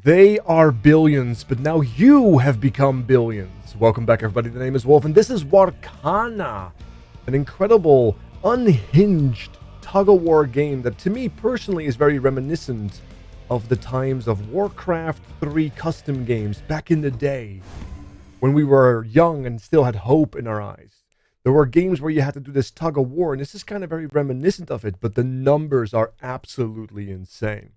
They are billions, but now you have become billions. Welcome back, everybody. The name is Wolf, and this is Warcana, an incredible, unhinged tug-of-war game that, to me personally, is very reminiscent of the times of Warcraft 3 custom games back in the day, when we were young and still had hope in our eyes. There were games where you had to do this tug-of-war, and this is kind of very reminiscent of it, but the numbers are absolutely insane.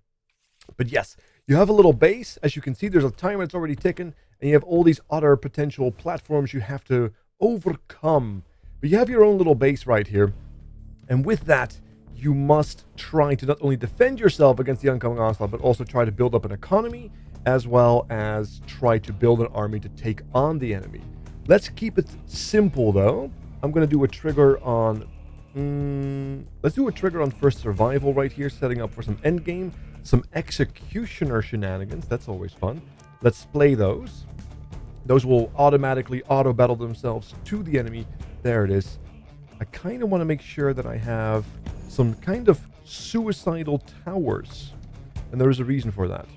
But yes, you have a little base. As you can see, there's a timer that's already ticking, and you have all these other potential platforms you have to overcome. But you have your own little base right here, and with that, you must try to not only defend yourself against the oncoming onslaught, but also try to build up an economy, as well as try to build an army to take on the enemy. Let's keep it simple, though. I'm going to do a trigger on... let's do a trigger on first survival right here, setting up for some endgame. Some executioner shenanigans. That's always fun. Let's play those. Those will automatically auto-battle themselves to the enemy. There it is. I kind of want to make sure that I have some kind of suicidal towers. And there is a reason for that.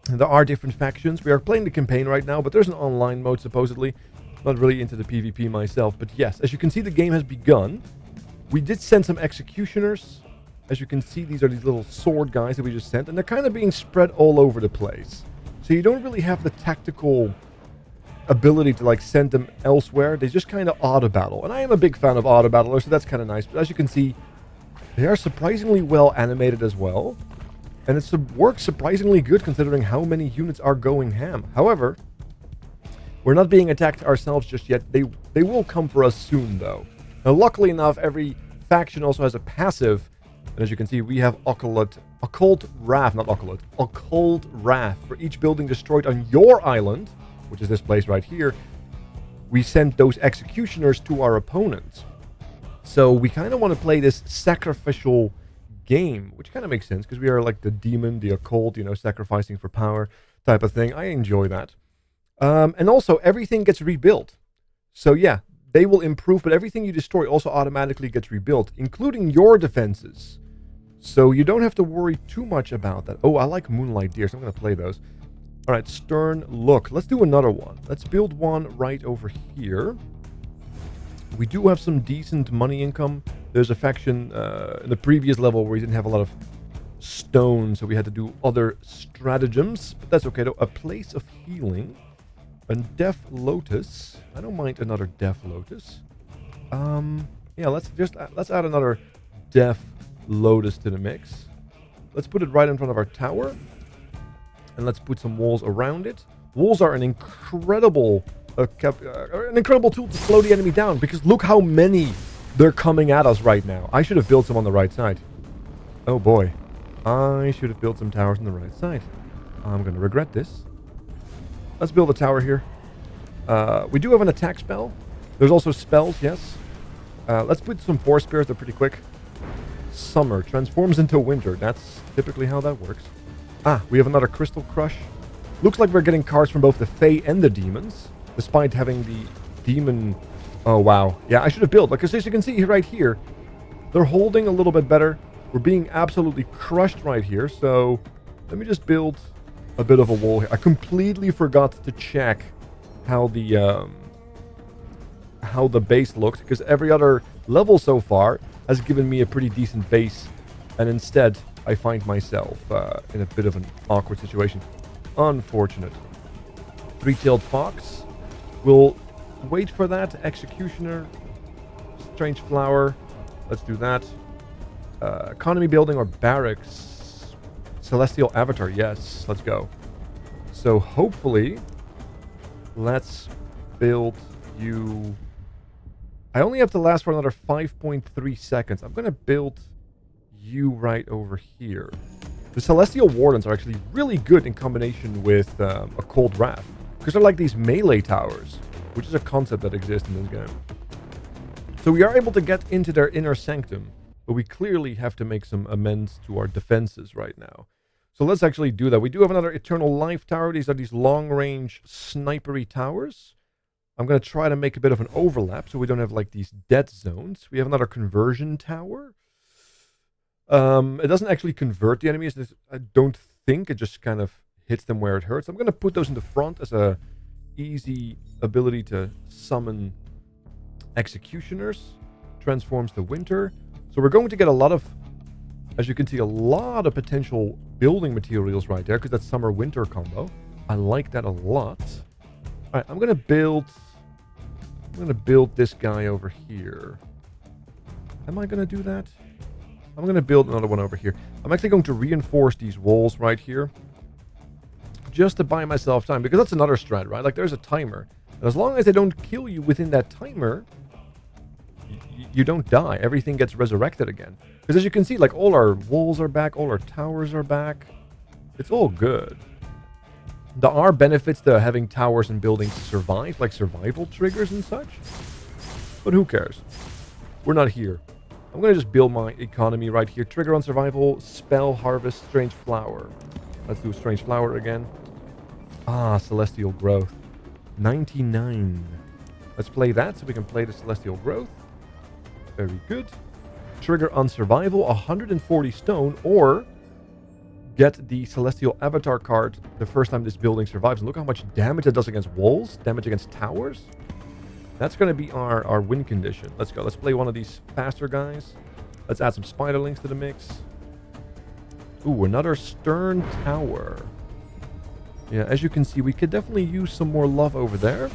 And there are different factions. We are playing the campaign right now, but there's an online mode, supposedly. Not really into the PvP myself. But yes, as you can see, the game has begun. We did send some executioners. As you can see, these are these little sword guys that we just sent, and they're kind of being spread all over the place. So you don't really have the tactical ability to like send them elsewhere. They just kind of auto-battle. And I am a big fan of auto-battlers, so that's kind of nice. But as you can see, they are surprisingly well animated as well. And it works surprisingly good considering how many units are going ham. However, we're not being attacked ourselves just yet. They will come for us soon, though. Now, luckily enough, every faction also has a passive. And as you can see, we have Occult Wrath. For each building destroyed on your island, which is this place right here, we send those executioners to our opponents. So we kind of want to play this sacrificial game, which kind of makes sense because we are like the demon, the occult, sacrificing for power type of thing. I enjoy that. And also, everything gets rebuilt. So yeah, they will improve, but everything you destroy also automatically gets rebuilt, including your defenses. So you don't have to worry too much about that. Oh, I like Moonlight Deer, so I'm going to play those. All right, Stern Look. Let's do another one. Let's build one right over here. We do have some decent money income. There's a faction in the previous level where we didn't have a lot of stone, so we had to do other stratagems. But that's okay, though. A Place of Healing. A Deaf Lotus. I don't mind another Deaf Lotus. Yeah, let's add another Deaf Lotus to the mix. Let's put it right in front of our tower, and let's put some walls around it. Walls are an incredible tool to slow the enemy down, because look how many they're coming at us right now. I should have built some on the right side. Oh boy, I should have built some towers on the right side. I'm gonna regret this. Let's build a tower here. We do have an attack spell. There's also spells, yes. Let's put some Force Spears. They're pretty quick. Summer transforms into winter. That's typically how that works. We have another Crystal Crush. Looks like we're getting cards from both the Fae and the demons, despite having the demon... Oh, wow. Yeah, I should have built. Like, as you can see right here, they're holding a little bit better. We're being absolutely crushed right here, so let me just build a bit of a wall here. I completely forgot to check how the base looks, because every other level so far has given me a pretty decent base, and instead I find myself in a bit of an awkward situation. Unfortunate. Three-tailed fox. We'll wait for that. Executioner. Strange flower. Let's do that. Economy building or barracks. Celestial avatar. Yes, let's go. So hopefully, let's build you... I only have to last for another 5.3 seconds. I'm going to build you right over here. The Celestial Wardens are actually really good in combination with Occult Wrath, because they're like these melee towers, which is a concept that exists in this game. So we are able to get into their inner sanctum, but we clearly have to make some amends to our defenses right now. So let's actually do that. We do have another Eternal Life Tower. These are these long-range snipery towers. I'm going to try to make a bit of an overlap so we don't have like these dead zones. We have another Conversion Tower. It doesn't actually convert the enemies. I don't think. It just kind of hits them where it hurts. I'm going to put those in the front as a easy ability to summon executioners. Transforms to winter. So we're going to get a lot of, as you can see, a lot of potential building materials right there, because that's summer-winter combo. I like that a lot. All right, I'm going to build this guy over here. Am I going to do that? I'm going to build another one over here. I'm actually going to reinforce these walls right here, just to buy myself time, because that's another strat, right? Like, there's a timer. And as long as they don't kill you within that timer, you don't die. Everything gets resurrected again. Because as you can see, like, all our walls are back, all our towers are back. It's all good. There are benefits to having towers and buildings survive, like survival triggers and such. But who cares? We're not here. I'm going to just build my economy right here. Trigger on survival, spell, harvest, strange flower. Let's do strange flower again. Ah, celestial growth. 99. Let's play that so we can play the celestial growth. Very good. Trigger on survival, 140 stone, or get the celestial avatar card the first time this building survives. And look how much damage it does against walls, damage against towers. That's going to be our win condition. Let's go. Let's play one of these faster guys. Let's add some spiderlings to the mix. Ooh, another stern tower. Yeah, as you can see, we could definitely use some more love over there.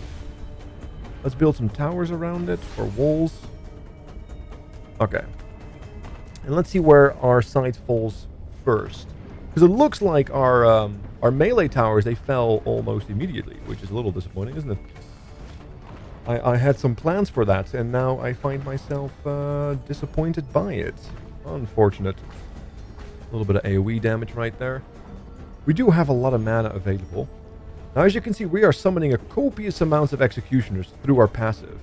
Let's build some towers around it, or walls. Okay. And let's see where our side falls first. Because it looks like our melee towers, they fell almost immediately, which is a little disappointing, isn't it? I had some plans for that, and now I find myself disappointed by it. Unfortunate. A little bit of AoE damage right there. We do have a lot of mana available. Now, as you can see, we are summoning a copious amounts of executioners through our passive.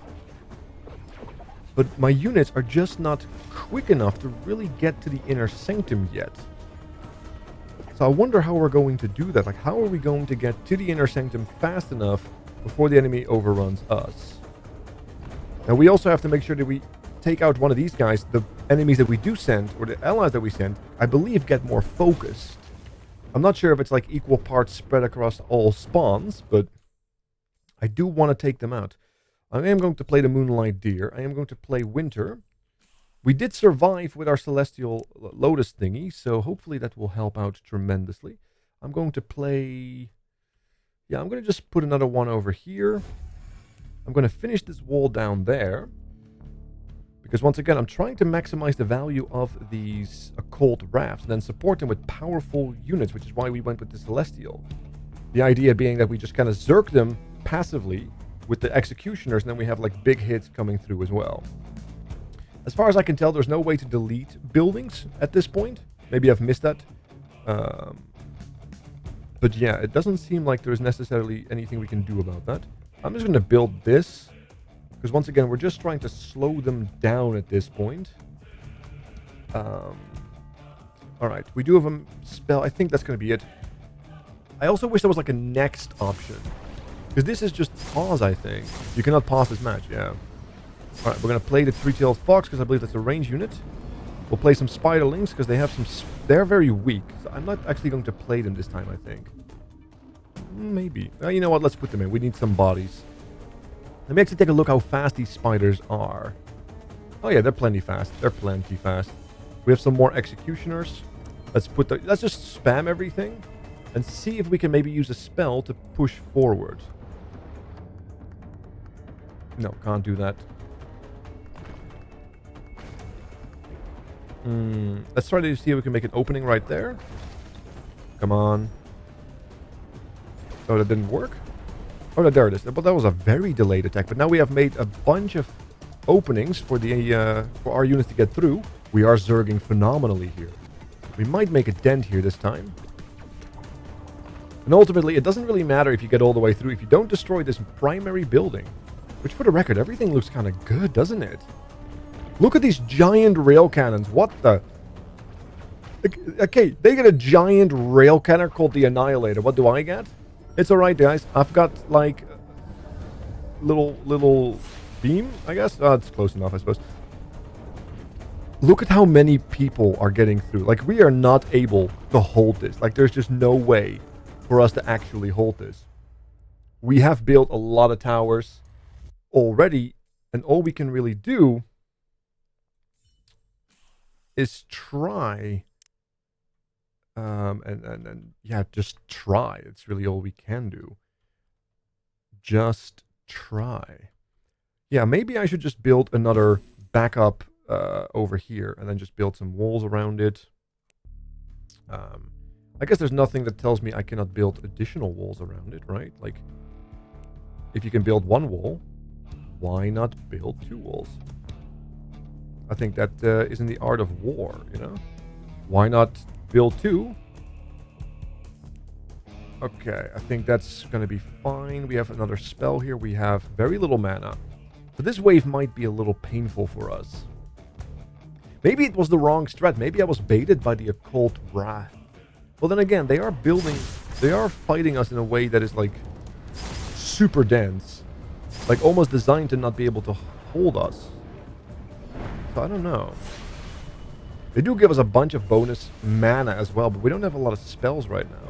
But my units are just not quick enough to really get to the inner sanctum yet. So I wonder how we're going to do that. Like, how are we going to get to the inner sanctum fast enough before the enemy overruns us? Now, we also have to make sure that we take out one of these guys. The enemies that we do send, or the allies that we send, I believe get more focused. I'm not sure if it's like equal parts spread across all spawns, but I do want to take them out. I am going to play the Moonlight Deer. I am going to play Winter. We did survive with our Celestial Lotus thingy, so hopefully that will help out tremendously. I'm going to play... Yeah, I'm going to just put another one over here. I'm going to finish this wall down there. Because once again, I'm trying to maximize the value of these occult rafts and then support them with powerful units, which is why we went with the Celestial. The idea being that we just kind of zerk them passively with the executioners, and then we have like big hits coming through as well. As far as I can tell, there's no way to delete buildings at this point. Maybe I've missed that. But yeah, it doesn't seem like there's necessarily anything we can do about that. I'm just going to build this. Because once again, we're just trying to slow them down at this point. Alright, we do have a spell. I think that's going to be it. I also wish there was like a next option. Because this is just pause, I think. You cannot pause this match, yeah. Alright, we're going to play the three-tailed fox because I believe that's a range unit. We'll play some spiderlings because they have some... They're very weak. So I'm not actually going to play them this time, I think. Maybe. You know what? Let's put them in. We need some bodies. Let me actually take a look how fast these spiders are. Oh yeah, they're plenty fast. They're plenty fast. We have some more executioners. Let's just spam everything and see if we can maybe use a spell to push forward. No, can't do that. Let's try to see if we can make an opening right there. Come on. Oh, that didn't work? Oh, there it is. But that was a very delayed attack. But now we have made a bunch of openings for our units to get through. We are zerging phenomenally here. We might make a dent here this time. And ultimately, it doesn't really matter if you get all the way through if you don't destroy this primary building. Which, for the record, everything looks kind of good, doesn't it? Look at these giant rail cannons. What the... Okay, they get a giant rail cannon called the Annihilator. What do I get? It's alright, guys. I've got, like, little beam, I guess? Oh, it's close enough, I suppose. Look at how many people are getting through. Like, we are not able to hold this. Like, there's just no way for us to actually hold this. We have built a lot of towers already, and all we can really do is try, and yeah, just try. It's really all we can do. Just try. Yeah, maybe I should just build another backup over here, and then just build some walls around it. I guess there's nothing that tells me I cannot build additional walls around it, right? Like, if you can build one wall, why not build 2 walls? I think that is in the art of war, you know? Why not build 2? Okay, I think that's going to be fine. We have another spell here. We have very little mana. So this wave might be a little painful for us. Maybe it was the wrong strat. Maybe I was baited by the occult wrath. Well, then again, they are fighting us in a way that is like super dense. Like almost designed to not be able to hold us. So I don't know. They do give us a bunch of bonus mana as well, but we don't have a lot of spells right now.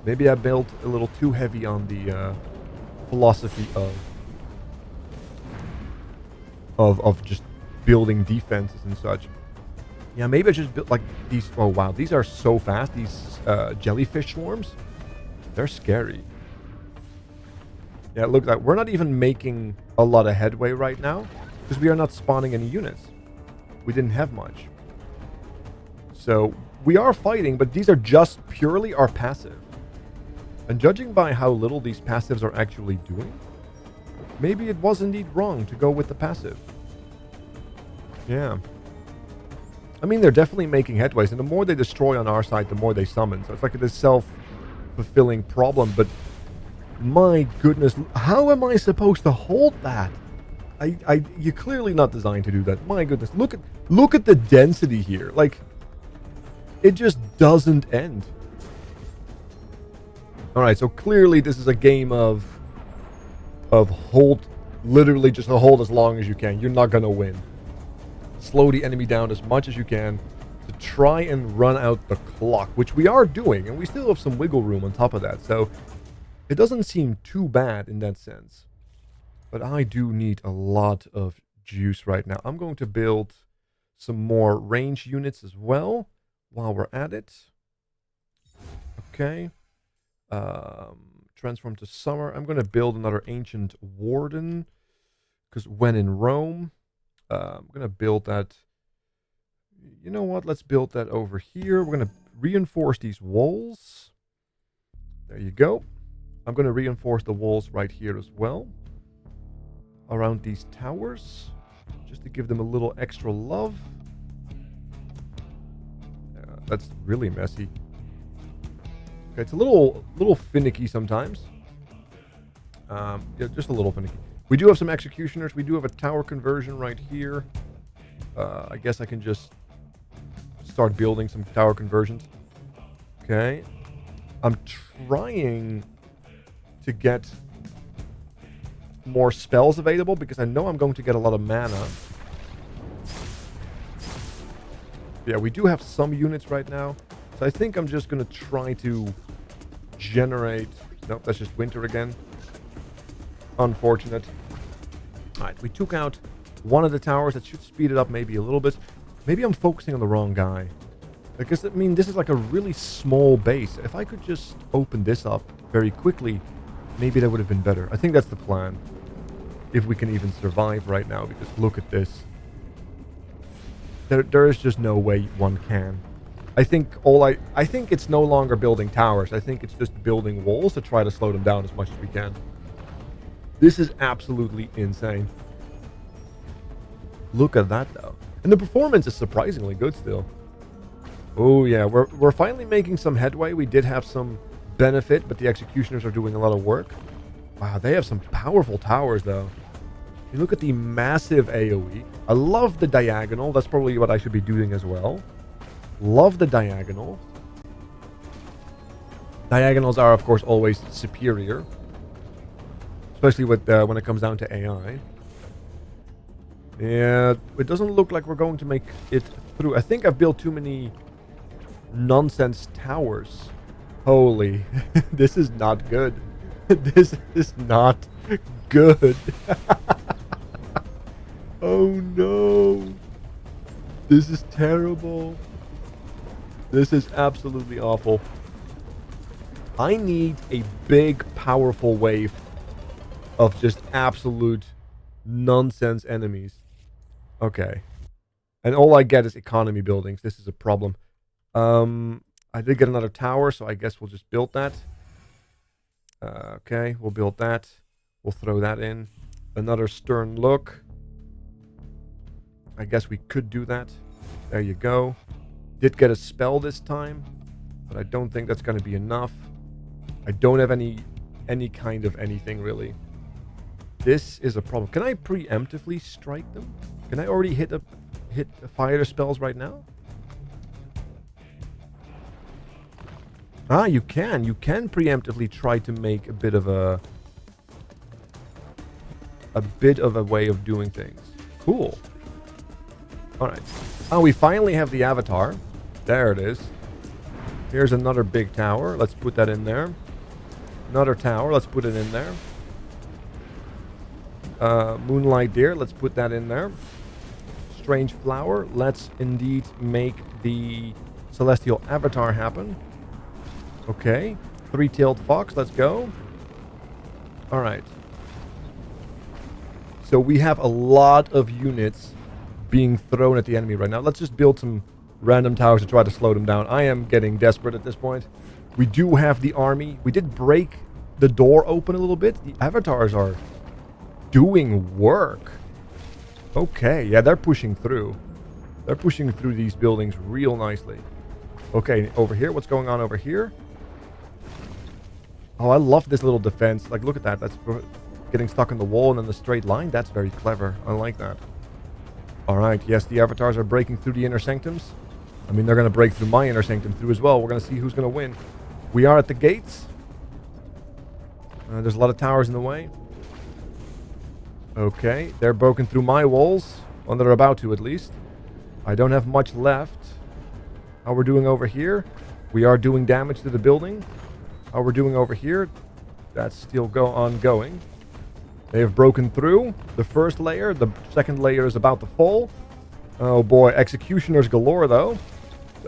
Maybe I built a little too heavy on the philosophy of just building defenses and such. Yeah, maybe I just built like these. Oh wow, these are so fast. These jellyfish swarms, they're scary. Yeah, look, like we're not even making a lot of headway right now because we are not spawning any units. We didn't have much. So we are fighting, but these are just purely our passive. And judging by how little these passives are actually doing, maybe it was indeed wrong to go with the passive. Yeah. I mean, they're definitely making headways, and the more they destroy on our side, the more they summon. So it's like this self-fulfilling problem, but my goodness, how am I supposed to hold that? You're clearly not designed to do that. My goodness, look at the density here. Like, it just doesn't end. All right, so clearly this is a game of hold, literally just hold as long as you can. You're not gonna win. Slow the enemy down as much as you can to try and run out the clock, which we are doing, and we still have some wiggle room on top of that. So it doesn't seem too bad in that sense. But I do need a lot of juice right now. I'm going to build some more range units as well while we're at it. Okay. Transform to summer. I'm going to build another ancient warden because when in Rome, I'm going to build that. You know what? Let's build that over here. We're going to reinforce these walls. There you go. I'm going to reinforce the walls right here as well. Around these towers. Just to give them a little extra love. That's really messy. Okay, it's a little finicky sometimes. Yeah, just a little finicky. We do have some executioners. We do have a tower conversion right here. I guess I can just start building some tower conversions. Okay. I'm trying to get more spells available because I know I'm going to get a lot of mana. Yeah, we do have some units right now. So I think I'm just going to try to generate... Nope, that's just winter again. Unfortunate. Alright, we took out one of the towers. That should speed it up maybe a little bit. Maybe I'm focusing on the wrong guy. Because, I mean, this is like a really small base. If I could just open this up very quickly, maybe that would have been better. I think that's the plan. If we can even survive right now, because look at this. There is just no way one can. I think it's no longer building towers. I think it's just building walls to try to slow them down as much as we can. This is absolutely insane. Look at that, though. And the performance is surprisingly good still. Oh, yeah. We're finally making some headway. We did have some benefit, but the executioners are doing a lot of work. Wow, they have some powerful towers, though. You look at the massive AoE. I love the diagonal. That's probably what I should be doing as well. Love the diagonal. Diagonals are, of course, always superior. Especially with when it comes down to AI. Yeah, it doesn't look like we're going to make it through. I think I've built too many nonsense towers. Holy, this is not good. This is not good. Oh no. This is terrible. This is absolutely awful. I need a big, powerful wave of just absolute nonsense enemies. Okay. And all I get is economy buildings. This is a problem. I did get another tower, so I guess we'll just build that. Okay, we'll build that. We'll throw that in. Another stern look. I guess we could do that. There you go. Did get a spell this time, but I don't think that's going to be enough. I don't have any kind of anything, really. This is a problem. Can I preemptively strike them? Can I already hit fire spells right now? Ah, you can. You can preemptively try to make a bit of a way of doing things. Cool. All right. Oh, we finally have the avatar. There it is. Here's another big tower. Let's put that in there. Another tower. Let's put it in there. Moonlight deer. Let's put that in there. Strange flower. Let's indeed make the celestial avatar happen. Okay. Three-tailed fox. Let's go. All right. So we have a lot of units being thrown at the enemy right now. Let's just build some random towers to try to slow them down. I am getting desperate at this point. We do have the army. We did break the door open a little bit. The avatars are doing work. Okay, yeah, they're pushing through. They're pushing through these buildings real nicely. Okay, over here, what's going on over here? Oh, I love this little defense. Like, look at that. That's getting stuck in the wall and then the straight line. That's very clever. I like that. All right, yes, the avatars are breaking through the inner sanctums. I mean, they're going to break through my inner sanctum through as well. We're going to see who's going to win. We are at the gates. There's a lot of towers in the way. Okay, they're broken through my walls. Well, they're about to, at least. I don't have much left. How we're doing over here? We are doing damage to the building. How we're doing over here? That's still ongoing. They have broken through the first layer. The second layer is about to fall. Oh boy, executioners galore though.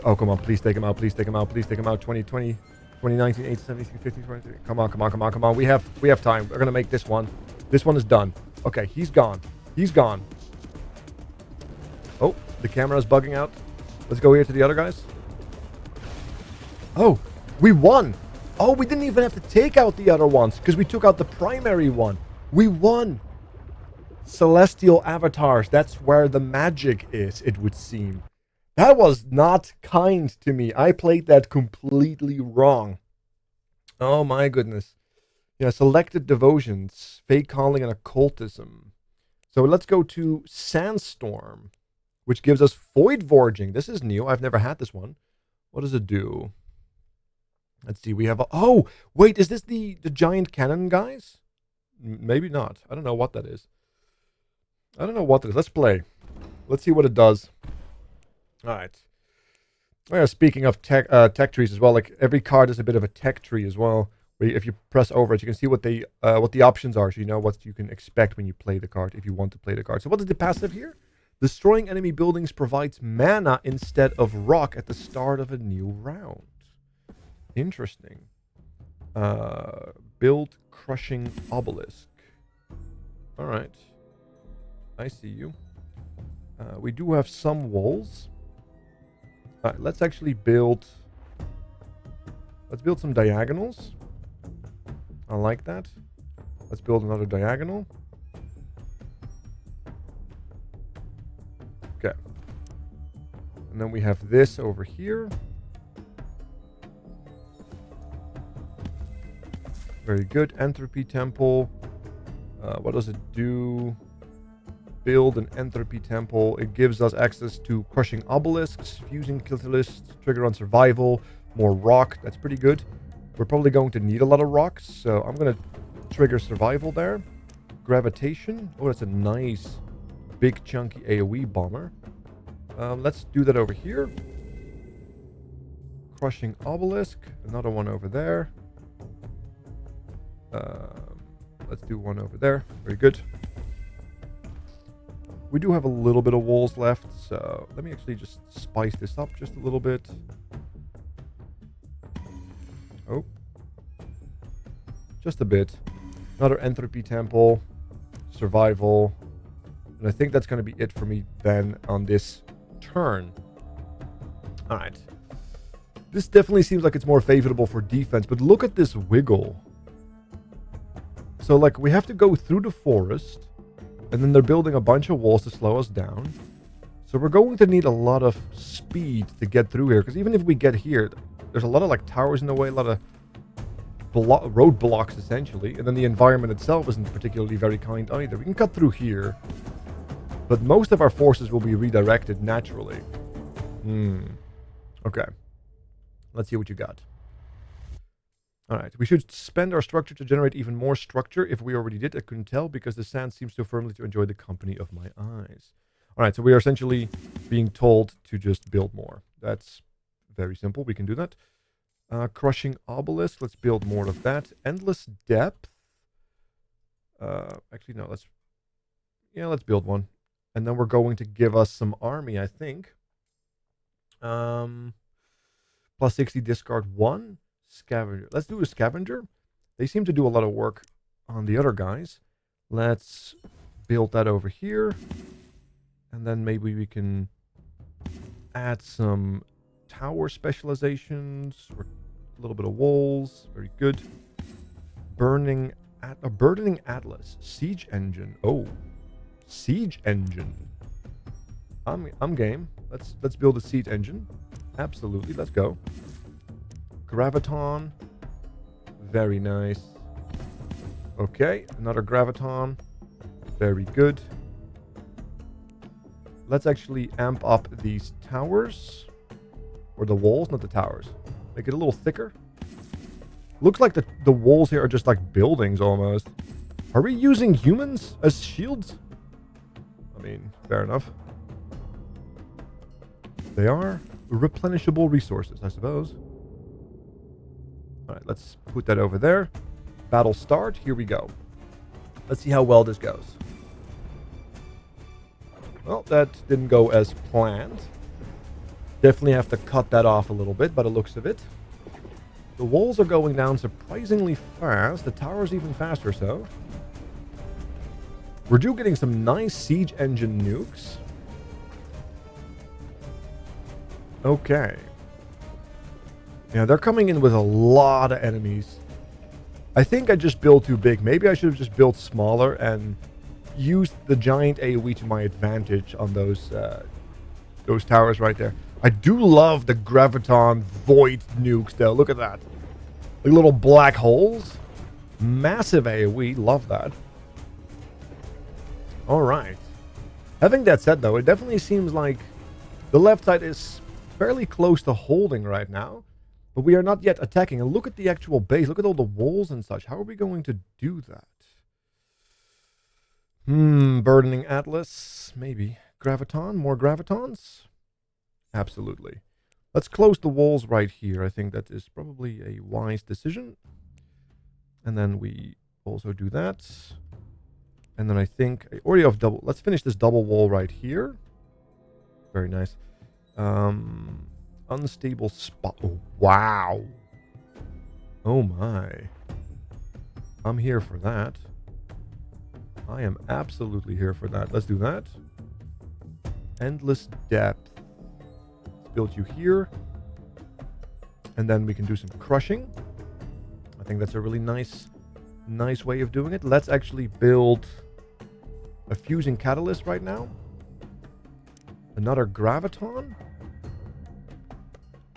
Oh, come on, please take him out, please take him out, please take him out. 2020, 2019, 18, 17, 15, 23. Come on, come on, come on, come on. We have time. We're gonna make this one. This one is done. Okay, he's gone. He's gone. Oh, the camera is bugging out. Let's go here to the other guys. Oh, we won. Oh, we didn't even have to take out the other ones because we took out the primary one. We won. Celestial avatars. That's where the magic is, it would seem. That was not kind to me. I played that completely wrong. Oh my goodness. Yeah, selected devotions. Fake calling and occultism. So let's go to Sandstorm, which gives us Void Vorging. This is new. I've never had this one. What does it do? Let's see. We have a... Oh, wait. Is this the giant cannon guys? Maybe not. I don't know what that is. I don't know what that is. Let's play. Let's see what it does. All right. Oh, yeah, speaking of tech trees as well, like every card is a bit of a tech tree as well. Where if you press over it, you can see what the options are, so you know what you can expect when you play the card, if you want to play the card. So what is the passive here? Destroying enemy buildings provides mana instead of rock at the start of a new round. Interesting. Build crushing obelisk. All right. I see you. We do have some walls. All right, let's actually build... Let's build some diagonals. I like that. Let's build another diagonal. Okay. And then we have this over here. Very good. Entropy temple. What does it do? Build an entropy temple. It gives us access to crushing obelisks, fusing catalysts, trigger on survival, more rock. That's pretty good. We're probably going to need a lot of rocks, so I'm going to trigger survival there. Gravitation. Oh, that's a nice big chunky AoE bomber. Let's do that over here. crushing obelisk. Another one over there. Let's do one over there. Very good. We do have a little bit of walls left, so let me actually just spice this up just a little bit. Oh. Just a bit. Another entropy temple. Survival. And I think that's going to be it for me then on this turn. Alright. This definitely seems like it's more favorable for defense, but look at this wiggle. So, like, we have to go through the forest, and then they're building a bunch of walls to slow us down. So we're going to need a lot of speed to get through here, because even if we get here, there's a lot of, like, towers in the way, a lot of roadblocks, essentially, and then the environment itself isn't particularly very kind either. We can cut through here, but most of our forces will be redirected naturally. Okay. Let's see what you got. Alright, we should spend our structure to generate even more structure. If we already did, I couldn't tell because the sand seems so firmly to enjoy the company of my eyes. Alright, so we are essentially being told to just build more. That's very simple. We can do that. Crushing obelisk. Let's build more of that. Endless depth. Actually, no. Let's build one. And then we're going to give us some army, I think. Plus 60, discard 1. Scavenger. Let's do a scavenger. They seem to do a lot of work on the other guys. Let's build that over here. And then maybe we can add some tower specializations. Or a little bit of walls. Very good. Burdening Atlas. Siege engine. Oh. Siege engine. I'm game. Let's build a siege engine. Absolutely. Let's go. Graviton. Very nice. Okay, another graviton. Very good. Let's actually amp up these towers. Or the walls, not the towers. Make it a little thicker. Looks like the walls here are just like buildings almost. Are we using humans as shields? I mean, fair enough. They are replenishable resources, I suppose. Alright, let's put that over there. Battle start. Here we go. Let's see how well this goes. Well, that didn't go as planned. Definitely have to cut that off a little bit by the looks of it. The walls are going down surprisingly fast. The tower's even faster so. We're getting some nice siege engine nukes. Okay. Yeah, they're coming in with a lot of enemies. I think I just built too big. Maybe I should have just built smaller and used the giant AoE to my advantage on those towers right there. I do love the Graviton Void nukes, though. Look at that. Like little black holes. Massive AoE. Love that. Alright. Having that said, though, it definitely seems like the left side is fairly close to holding right now. But we are not yet attacking. And look at the actual base. Look at all the walls and such. How are we going to do that? Burdening Atlas. Maybe. Graviton? More Gravitons? Absolutely. Let's close the walls right here. I think that is probably a wise decision. And then we also do that. And then I think I already have double. Let's finish this double wall right here. Very nice. Unstable spot. Oh, wow. Oh my. I'm here for that. I am absolutely here for that. Let's do that. Endless depth. Let's build you here. And then we can do some crushing. I think that's a really nice way of doing it. Let's actually build a fusing catalyst right now. Another graviton.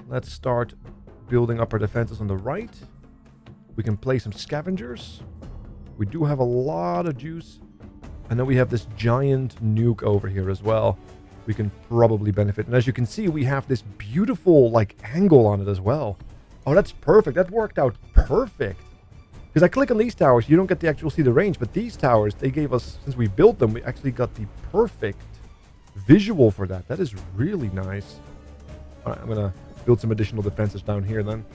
Let's start building up our defenses on the right. We can play some scavengers. We do have a lot of juice. And then we have this giant nuke over here as well. We can probably benefit. And as you can see, we have this beautiful like angle on it as well. Oh, that's perfect. That worked out perfect. Because I click on these towers, you don't get to actually see the range. But these towers, they gave us, since we built them, we actually got the perfect visual for that. That is really nice. All right, I'm going to build some additional defenses down here then.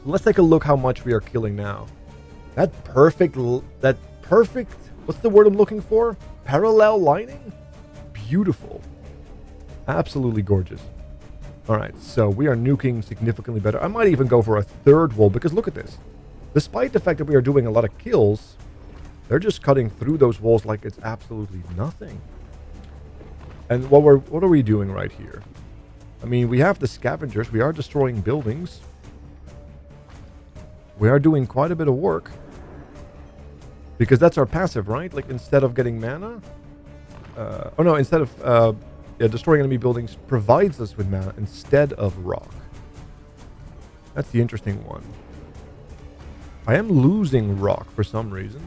So let's take a look how much we are killing now. That perfect, what's the word I'm looking for? Parallel lining? Beautiful. Absolutely gorgeous. Alright, so we are nuking significantly better. I might even go for a third wall, because look at this. Despite the fact that we are doing a lot of kills, they're just cutting through those walls like it's absolutely nothing. And what are we doing right here? I mean, we have the scavengers. We are destroying buildings. We are doing quite a bit of work. Because that's our passive, right? Like, instead of getting mana... instead of... destroying enemy buildings provides us with mana instead of rock. That's the interesting one. I am losing rock for some reason.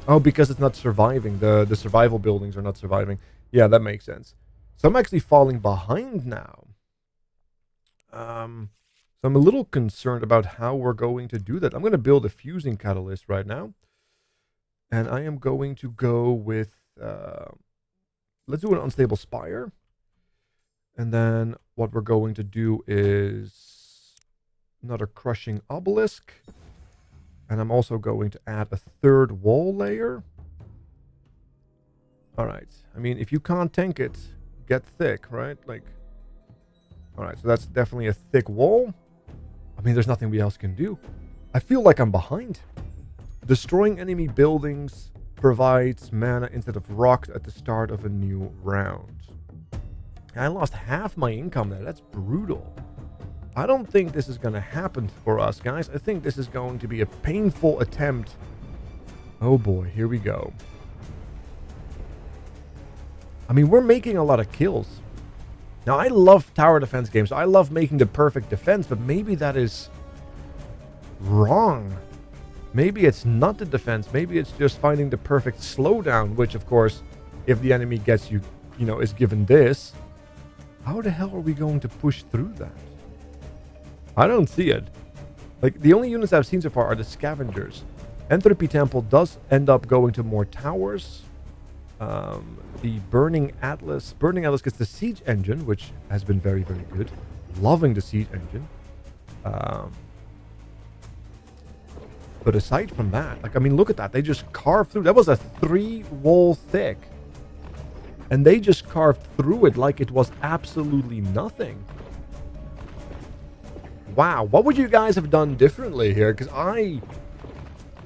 Oh, because it's not surviving. The survival buildings are not surviving. Yeah, that makes sense. So I'm actually falling behind now. So I'm a little concerned about how we're going to do that. I'm going to build a fusing catalyst right now. And I am going to go with... let's do an unstable spire. And then what we're going to do is another crushing obelisk. And I'm also going to add a third wall layer. Alright. I mean, if you can't tank it, get thick, right? Like, alright, so that's definitely a thick wall. I mean, there's nothing we else can do. I feel like I'm behind. Destroying enemy buildings provides mana instead of rock at the start of a new round. I lost half my income there. That's brutal. I don't think this is going to happen for us, guys. I think this is going to be a painful attempt. Oh boy, here we go. I mean, we're making a lot of kills. Now, I love tower defense games. I love making the perfect defense, but maybe that is wrong. Maybe it's not the defense. Maybe it's just finding the perfect slowdown, which, of course, if the enemy gets you, is given this, how the hell are we going to push through that? I don't see it. Like, the only units I've seen so far are the scavengers. Entropy Temple does end up going to more towers. The Burning Atlas gets the siege engine, which has been very, very good. Loving the siege engine. But aside from that, like, I mean, look at that. They just carved through. That was a 3-wall thick. And they just carved through it like it was absolutely nothing. Wow, what would you guys have done differently here? Because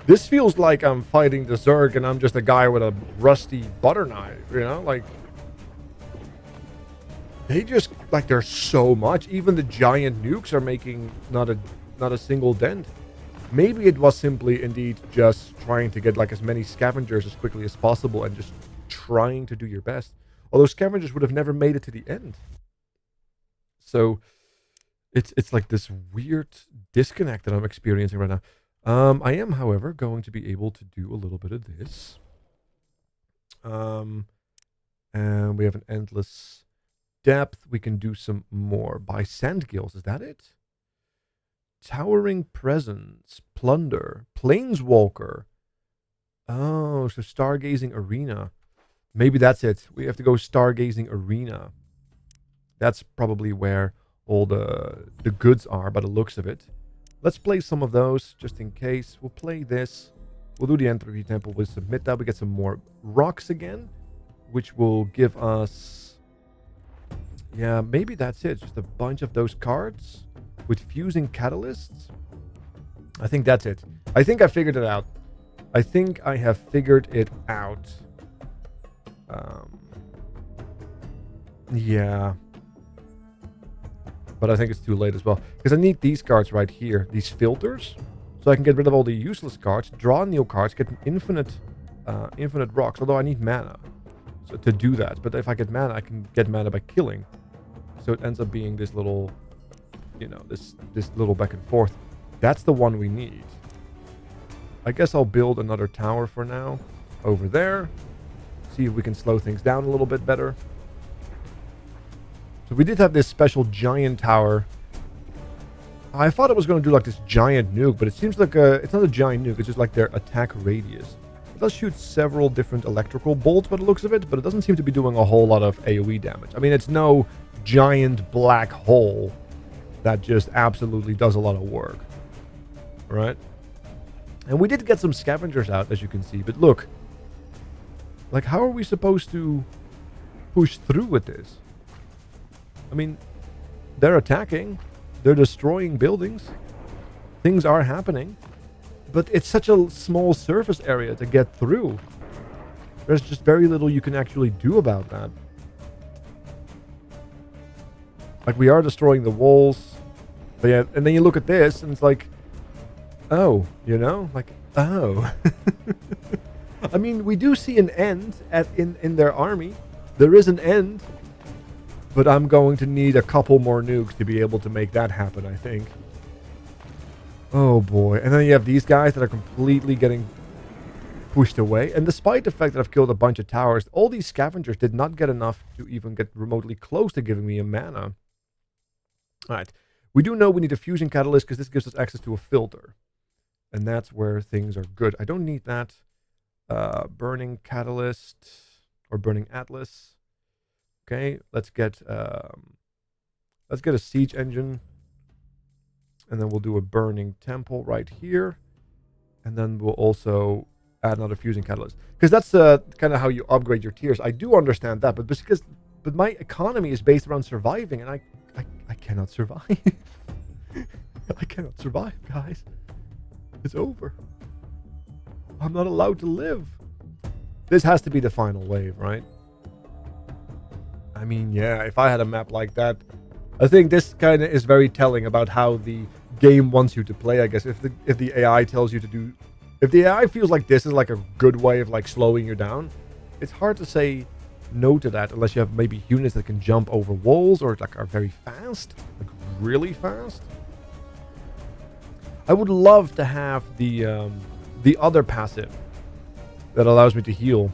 this feels like I'm fighting the Zerg and I'm just a guy with a rusty butter knife, Like, they just, like, there's so much. Even the giant nukes are making not a single dent. Maybe it was simply indeed just trying to get, like, as many scavengers as quickly as possible and just trying to do your best. Although scavengers would have never made it to the end. So it's like this weird disconnect that I'm experiencing right now. I am, however, going to be able to do a little bit of this. And we have an endless depth. We can do some more. Buy sand gills. Is that it? Towering presence. Plunder. Planeswalker. Oh, so stargazing arena. Maybe that's it. We have to go stargazing arena. That's probably where all the goods are by the looks of it. Let's play some of those just in case. We'll play this. We'll do the Entropy Temple. We'll submit that. We get some more rocks again, which will give us... Yeah, maybe that's it. Just a bunch of those cards with fusing catalysts. I think that's it. I think I figured it out. I think I have figured it out. Yeah. But I think it's too late as well. Because I need these cards right here. These filters. So I can get rid of all the useless cards. Draw new cards. Get infinite rocks. Although I need mana to do that. But if I get mana, I can get mana by killing. So it ends up being this little... this little back and forth. That's the one we need. I guess I'll build another tower for now. Over there. See if we can slow things down a little bit better. So we did have this special giant tower. I thought it was going to do like this giant nuke, but it seems like it's not a giant nuke. It's just like their attack radius. It does shoot several different electrical bolts by the looks of it, but it doesn't seem to be doing a whole lot of AoE damage. I mean, it's no giant black hole that just absolutely does a lot of work. Right? And we did get some scavengers out, as you can see. But look, like, how are we supposed to push through with this? I mean, they're attacking. They're destroying buildings. Things are happening. But it's such a small surface area to get through. There's just very little you can actually do about that. Like, we are destroying the walls. But yeah, and then you look at this, and it's like, oh, you know? Like, oh. I mean, we do see an end in their army. There is an end. But I'm going to need a couple more nukes to be able to make that happen, I think. Oh boy. And then you have these guys that are completely getting pushed away. And despite the fact that I've killed a bunch of towers, all these scavengers did not get enough to even get remotely close to giving me a mana. Alright. We do know we need a fusion catalyst because this gives us access to a filter. And that's where things are good. I don't need that. Burning catalyst or burning atlas. Okay, let's get a siege engine. And then we'll do a burning temple right here. And then we'll also add another fusion catalyst. Because that's kind of how you upgrade your tiers. I do understand that, but my economy is based around surviving, and I cannot survive. I cannot survive, guys. It's over. I'm not allowed to live. This has to be the final wave, right? I mean, yeah, if I had a map like that, I think this kind of is very telling about how the game wants you to play, I guess. If the AI tells you to do... If the AI feels like this is like a good way of like slowing you down, it's hard to say no to that unless you have maybe units that can jump over walls or like are very fast, like really fast. I would love to have the other passive that allows me to heal.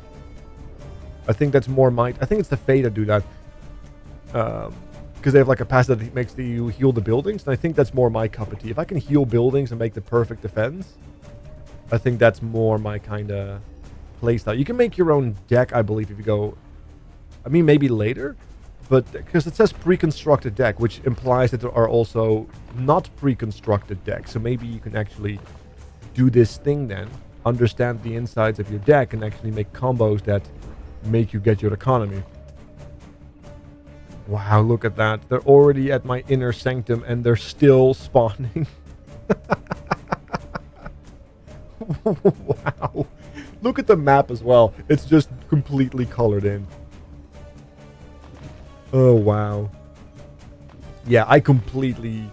I think that's more I think it's the Fae that do that. Because they have like a passive that makes you heal the buildings, and I think that's more my cup of tea. If I can heal buildings and make the perfect defense, I think that's more my kind of playstyle. You can make your own deck, I believe, if you go... I mean, maybe later, but because it says pre-constructed deck, which implies that there are also not pre-constructed decks. So maybe you can actually do this thing then, understand the insides of your deck, and actually make combos that make you get your economy. Wow, look at that. They're already at my inner sanctum and they're still spawning. Wow. Look at the map as well. It's just completely colored in. Oh, wow. Yeah, I completely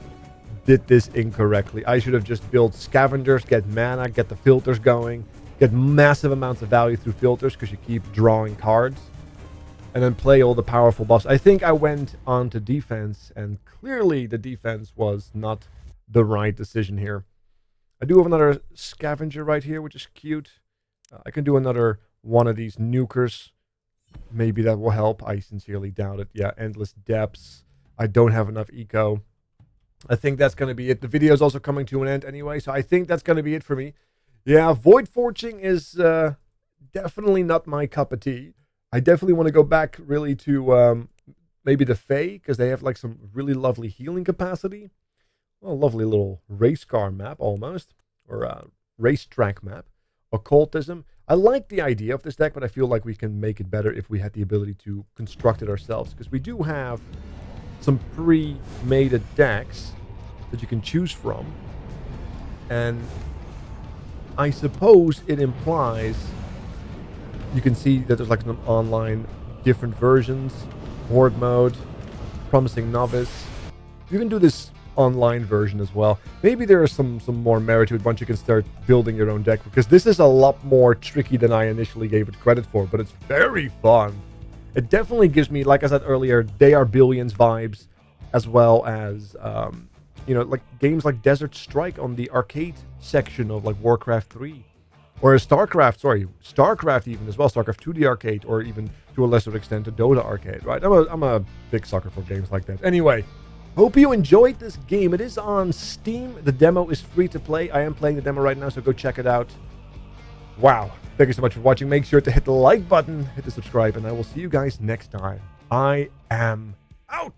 did this incorrectly. I should have just built scavengers, get mana, get the filters going, get massive amounts of value through filters because you keep drawing cards. And then play all the powerful buffs. I think I went on to defense, and clearly the defense was not the right decision here. I do have another scavenger right here, which is cute. I can do another one of these nukers. Maybe that will help. I sincerely doubt it. Yeah, endless depths. I don't have enough eco. I think that's going to be it. The video is also coming to an end anyway, so I think that's going to be it for me. Yeah, Void Forging is definitely not my cup of tea. I definitely want to go back really to maybe the Fae, because they have like some really lovely healing capacity. Well, a lovely little race car map almost, or a racetrack map. Occultism. I like the idea of this deck, but I feel like we can make it better if we had the ability to construct it ourselves, because we do have some pre-made decks that you can choose from. And I suppose it implies... You can see that there's like some online different versions, horde mode, promising novice. You can do this online version as well. Maybe there is some more merit to it once you can start building your own deck, because this is a lot more tricky than I initially gave it credit for, but it's very fun. It definitely gives me, like I said earlier, They Are Billions vibes, as well as, like games like Desert Strike on the arcade section of like Warcraft 3. Or Starcraft even as well, Starcraft 2D arcade, or even to a lesser extent, a Dota arcade, right? I'm a big sucker for games like that. Anyway, hope you enjoyed this game. It is on Steam. The demo is free to play. I am playing the demo right now, so go check it out. Wow. Thank you so much for watching. Make sure to hit the like button, hit the subscribe, and I will see you guys next time. I am out.